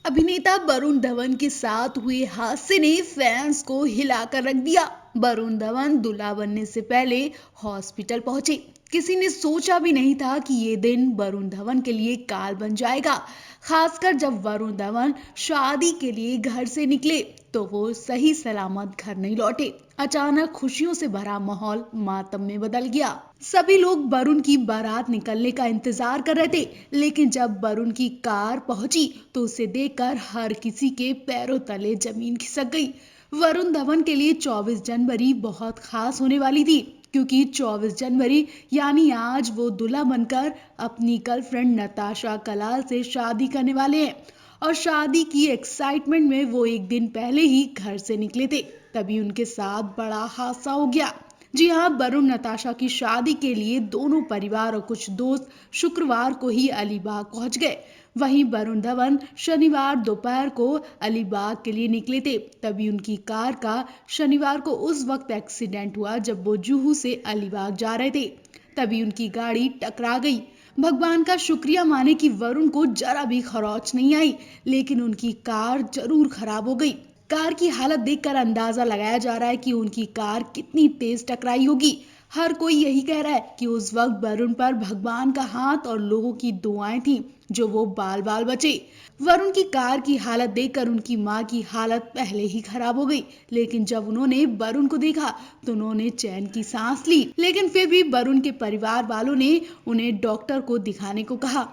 अभिनेता वरुण धवन के साथ हुए हादसे ने फैंस को हिलाकर रख दिया। वरुण धवन दूल्हा बनने से पहले हॉस्पिटल पहुंचे। किसी ने सोचा भी नहीं था कि ये दिन वरुण धवन के लिए काल बन जाएगा। खासकर जब वरुण धवन शादी के लिए घर से निकले तो वो सही सलामत घर नहीं लौटे। अचानक खुशियों से भरा माहौल मातम में बदल गया। सभी लोग वरुण की बारात निकलने का इंतजार कर रहे थे, लेकिन जब वरुण की कार पहुंची तो उसे देखकर हर किसी के पैरों तले जमीन खिसक गई। वरुण धवन के लिए 24 जनवरी बहुत खास होने वाली थी, क्योंकि 24 जनवरी यानी आज वो दूल्हा बनकर अपनी गर्लफ्रेंड नताशा कलाल से शादी करने वाले हैं। और शादी की एक्साइटमेंट में वो एक दिन पहले ही घर से निकले थे, तभी उनके साथ बड़ा हादसा हो गया। जी हाँ, वरुण नताशा की शादी के लिए दोनों परिवार और कुछ दोस्त शुक्रवार को ही अलीबाग पहुंच गए। वहीं वरुण धवन शनिवार दोपहर को अलीबाग के लिए निकले थे, तभी उनकी कार का शनिवार को उस वक्त एक्सीडेंट हुआ जब वो जुहू से अलीबाग जा रहे थे। तभी उनकी गाड़ी टकरा गई। भगवान का शुक्रिया माने कि वरुण को जरा भी खरोच नहीं आई, लेकिन उनकी कार जरूर खराब हो गई। कार की हालत देखकर अंदाजा लगाया जा रहा है कि उनकी कार कितनी तेज टकराई होगी। हर कोई यही कह रहा है कि उस वक्त वरुण पर भगवान का हाथ और लोगों की दुआएं थीं, जो वो बाल बाल बचे। वरुण की कार की हालत देखकर उनकी मां की हालत पहले ही खराब हो गई, लेकिन जब उन्होंने वरुण को देखा तो उन्होंने चैन की सांस ली। लेकिन फिर भी वरुण के परिवार वालों ने उन्हें डॉक्टर को दिखाने को कहा,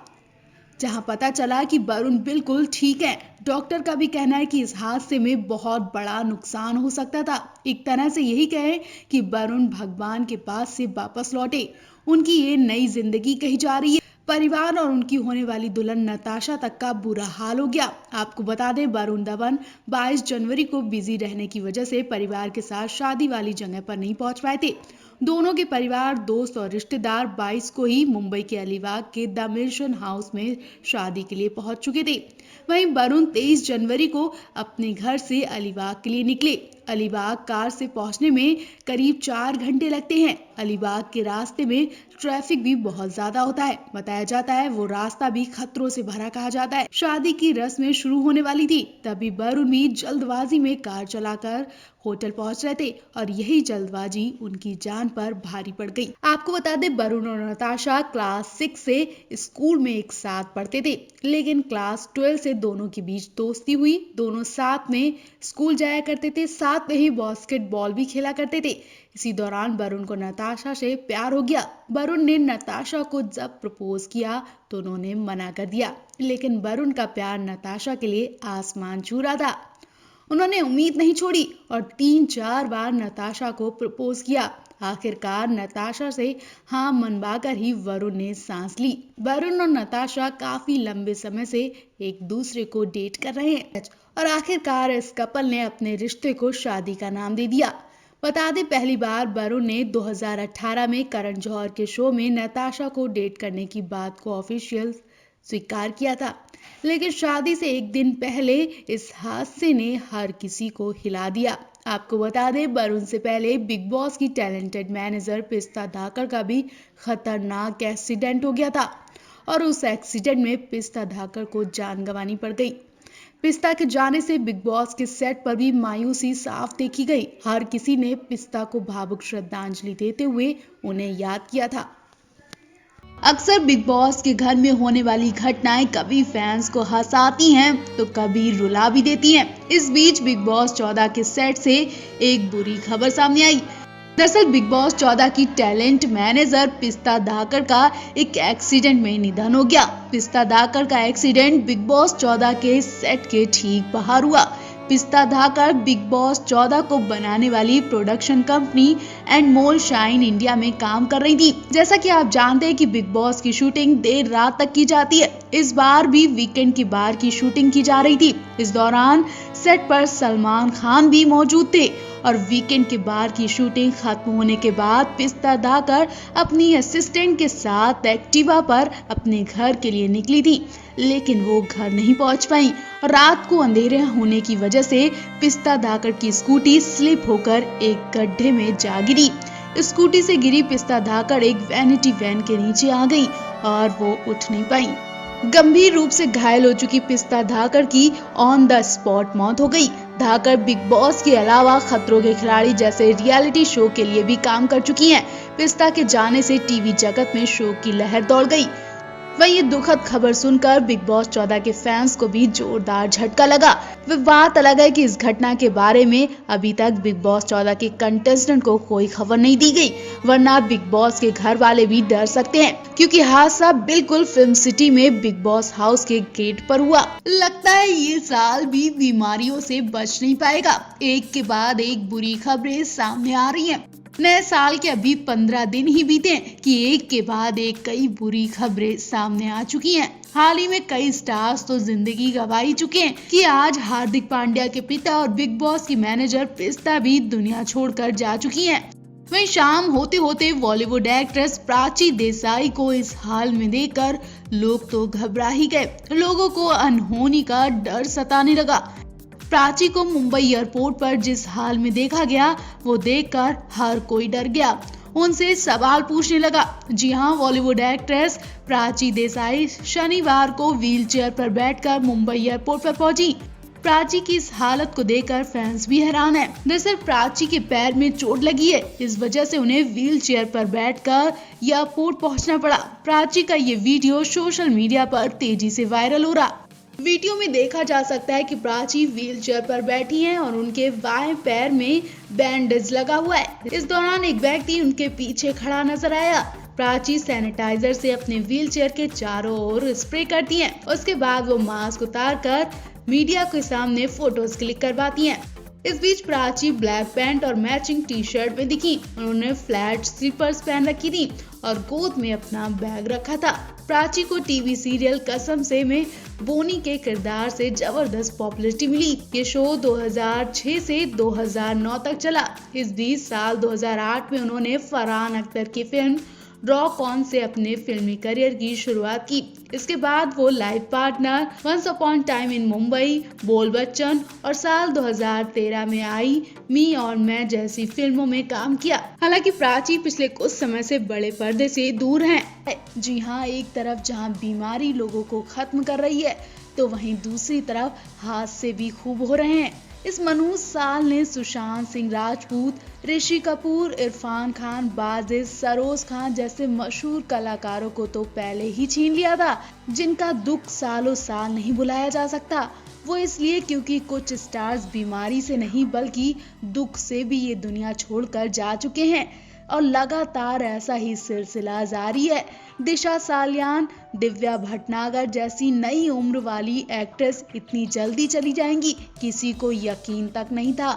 जहां पता चला कि वरुण बिल्कुल ठीक है। डॉक्टर का भी कहना है कि इस हादसे में बहुत बड़ा नुकसान हो सकता था। एक तरह से यही कहें कि वरुण भगवान के पास से वापस लौटे। उनकी ये नई जिंदगी कही जा रही है। परिवार और उनकी होने वाली दुल्हन नताशा तक का बुरा हाल हो गया। आपको बता दें, वरुण धवन 22 जनवरी को बिजी रहने की वजह से परिवार के साथ शादी वाली जगह पर नहीं पहुंच पाए थे। दोनों के परिवार, दोस्त और रिश्तेदार 22 को ही मुंबई के अलीबाग के द मिल्टन हाउस में शादी के लिए पहुंच चुके थे। वहीं वरुण 23 जनवरी को अपने घर से अलीबाग के लिए निकले। अलीबाग कार से पहुंचने में करीब 4 घंटे लगते हैं। अलीबाग के रास्ते में ट्रैफिक भी बहुत ज्यादा होता है। बताया जाता है वो रास्ता भी खतरों से भरा कहा जाता है। शादी की रस्में शुरू होने वाली थी, तभी वरुण भी जल्दबाजी में कार चलाकर होटल पहुंच रहे थे और यही जल्दबाजी उनकी जान पर भारी पड़ गई। आपको बता दें, वरुण और नताशा क्लास 6 से स्कूल में एक साथ पढ़ते थे, लेकिन क्लास 12 से दोनों के बीच दोस्ती हुई। दोनों साथ में स्कूल जाया करते थे, साथ में ही बास्केटबॉल भी खेला करते थे। इसी दौरान वरुण को नताशा से प्यार हो गया। वरुण ने नताशा को जब प्रपोज किया तो उन्होंने मना कर दिया, लेकिन वरुण का प्यार नताशा के लिए आसमान छू रहा था। उन्होंने उम्मीद नहीं छोड़ी और 3-4 बार नताशा को प्रपोज किया। आखिरकार नताशा से हाँ मनवाकर ही वरुण ने सांस ली। वरुण और नताशा काफी लंबे समय से एक दूसरे को डेट कर रहे हैं और आखिरकार इस कपल ने अपने रिश्ते को शादी का नाम दे दिया। बता दें, पहली बार वरुण ने 2018 में करण जौहर के शो में नताशा को डेट करने की बात को ऑफिशियल स्वीकार किया था, लेकिन शादी से एक दिन पहले इस हादसे ने हर किसी को हिला दिया। आपको बता दें, वरुण से पहले बिग बॉस की टैलेंटेड मैनेजर पिस्ता धाकड़ का भी खतरनाक एक्सीडेंट हो गया था और उस एक्सीडेंट में पिस्ता धाकड़ को जान गंवानी पड़ गई। पिस्ता के जाने से बिग बॉस के सेट पर भी मायूसी साफ देखी गई। हर किसी ने पिस्ता को भावुक श्रद्धांजलि देते हुए उन्हें याद किया था। अक्सर बिग बॉस के घर में होने वाली घटनाएं कभी फैंस को हंसाती हैं तो कभी रुला भी देती हैं। इस बीच बिग बॉस 14 के सेट से एक बुरी खबर सामने आई। दरअसल बिग बॉस 14 की टैलेंट मैनेजर पिस्ता धाकड़ का एक एक्सीडेंट में निधन हो गया। पिस्ता धाकड़ का एक्सीडेंट बिग बॉस 14 के सेट के ठीक बाहर हुआ। पिस्ता धाकड़ बिग बॉस 14 को बनाने वाली प्रोडक्शन कंपनी एंडमोल शाइन इंडिया में काम कर रही थी। जैसा कि आप जानते हैं कि बिग बॉस की शूटिंग देर रात तक की जाती है। इस बार भी वीकेंड की बार की शूटिंग की जा रही थी। इस दौरान सेट पर सलमान खान भी मौजूद थे और वीकेंड के बार की शूटिंग खत्म होने के बाद पिस्ता धाकड़ अपनी असिस्टेंट के साथ एक्टिवा पर अपने घर के लिए निकली थी, लेकिन वो घर नहीं पहुंच पाई और रात को अंधेरे होने की वजह से पिस्ता धाकड़ की स्कूटी स्लिप होकर एक गड्ढे में जा गिरी। स्कूटी से गिरी पिस्ता धाकड़ एक वैनिटी वैन के नीचे आ गई और वो उठ नहीं पाई। गंभीर रूप से घायल हो चुकी पिस्ता धाकड़ की ऑन द स्पॉट मौत हो गई। धाकड़ बिग बॉस के अलावा खतरों के खिलाड़ी जैसे रियलिटी शो के लिए भी काम कर चुकी हैं। पिस्ता के जाने से टीवी जगत में शोक की लहर दौड़ गई। वहीं ये दुखद खबर सुनकर बिग बॉस 14 के फैंस को भी जोरदार झटका लगा। वह बात अलग है कि इस घटना के बारे में अभी तक बिग बॉस 14 के कंटेस्टेंट को कोई खबर नहीं दी गई, वरना बिग बॉस के घर वाले भी डर सकते हैं, क्योंकि हादसा बिल्कुल फिल्म सिटी में बिग बॉस हाउस के गेट पर हुआ। लगता है ये साल भी बीमारियों से बच नहीं पाएगा। एक के बाद एक बुरी खबरें सामने आ रही हैं। नए साल के अभी 15 दिन ही बीते हैं कि एक के बाद एक कई बुरी खबरें सामने आ चुकी हैं। हाल ही में कई स्टार्स तो जिंदगी गंवा ही चुके हैं कि आज हार्दिक पांड्या के पिता और बिग बॉस की मैनेजर पिस्ता भी दुनिया छोड़कर जा चुकी हैं। वहीं शाम होते होते बॉलीवुड एक्ट्रेस प्राची देसाई को इस हाल में देखकर लोग तो घबरा ही गए। लोगों को अनहोनी का डर सताने लगा। प्राची को मुंबई एयरपोर्ट पर जिस हाल में देखा गया, वो देखकर हर कोई डर गया। उनसे सवाल पूछने लगा। जी हाँ, बॉलीवुड एक्ट्रेस प्राची देसाई शनिवार को व्हीलचेयर पर बैठकर मुंबई एयरपोर्ट पर पहुंची। प्राची की इस हालत को देखकर फैंस भी हैरान हैं। दरअसल प्राची के पैर में चोट लगी है, इस वजह से उन्हें व्हीलचेयर पर बैठकर एयरपोर्ट पहुंचना पड़ा। प्राची का ये वीडियो सोशल मीडिया पर तेजी से वायरल हो रहा। वीडियो में देखा जा सकता है कि प्राची व्हीलचेयर पर बैठी हैं और उनके बाएं पैर में बैंडेज लगा हुआ है। इस दौरान एक व्यक्ति उनके पीछे खड़ा नजर आया। प्राची सैनिटाइजर से अपने व्हीलचेयर के चारों ओर स्प्रे करती हैं। उसके बाद वो मास्क उतारकर मीडिया के सामने फोटोज क्लिक करवाती हैं। इस बीच प्राची ब्लैक पैंट और मैचिंग टी शर्ट में दिखी। उन्होंने फ्लैट स्लीपर्स पहन रखी थी और गोद में अपना बैग रखा था। प्राची को टीवी सीरियल कसम से में बोनी के किरदार से जबरदस्त पॉपुलैरिटी मिली। ये शो 2006 से 2009 तक चला। इस बीच साल 2008 में उन्होंने फरहान अख्तर की फिल्म रॉक ऑन से अपने फिल्मी करियर की शुरुआत की। इसके बाद वो life partner, once upon time in Mumbai, Bol Bachchan और साल 2013 में आई मी और मैं जैसी फिल्मों में काम किया। हालांकि प्राची पिछले कुछ समय से बड़े पर्दे से दूर हैं। जी हाँ, एक तरफ जहाँ बीमारी लोगों को खत्म कर रही है, तो वहीं दूसरी तरफ हादसे भी खूब हो रहे हैं। इस मनहूस साल ने सुशांत सिंह राजपूत, ऋषि कपूर, इरफान खान, बाजिद, सरोज खान जैसे मशहूर कलाकारों को तो पहले ही छीन लिया था, जिनका दुख सालों साल नहीं भुलाया जा सकता। वो इसलिए क्योंकि कुछ स्टार्स बीमारी से नहीं बल्कि दुख से भी ये दुनिया छोड़कर जा चुके हैं और लगातार ऐसा ही सिलसिला जारी है। दिशा सालियान, दिव्या भटनागर जैसी नई उम्र वाली एक्ट्रेस इतनी जल्दी चली जाएंगी, किसी को यकीन तक नहीं था।